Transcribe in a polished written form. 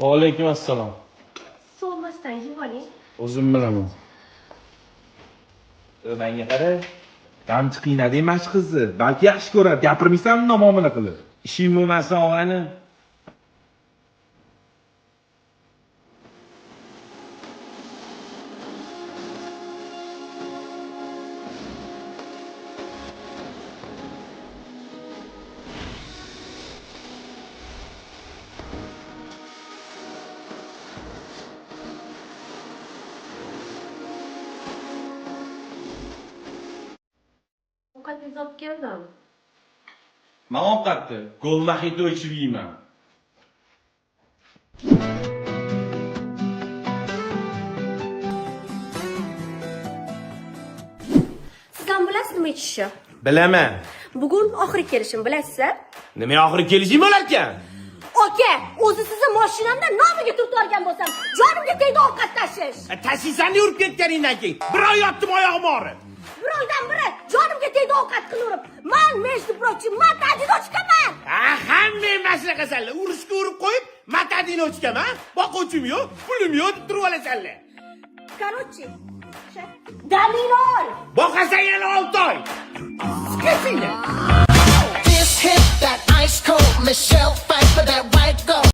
Alaykum assalom. So'rmasdan yeb oling. O'zim bilaman. Menga qara. Qamchi qiynadi emas qizni. Balki yaxshi ko'radi. Gapirmaysanmi nomuomala qilib? Ishing bo'lmasa og'ani. Ovqatingiz olib keldim. Men ovqatni gol mahito ichib yeyman. Siz ham bilasizmi ichishni? Bilaman. Bugun oxirgi kelishim bilasizlar? Nima oxiri kelishim bo'lar ekan? Aka, o'zi sizni mashinamdan nomiga turtib olgan bo'lsam, jonimga tegdi ovqat tashish. Tashiysan yurib ketganingdan keyin bir oy yotdim oyog'im og'rib. Birovdan biri jonimga tegdi ovqat qilib, men между прочим, matadinochkaman. Hamma mana shunaqa sanlar. Urishga urib qo'yib, matadinochkaman. Boquvchim yo'q, pulim yo'q deb turib olasanlar. Короче, Dalilol. Boqasan yana 6 oy. Sikasinglar. This hit that ice cold Michelle fight for that white gold.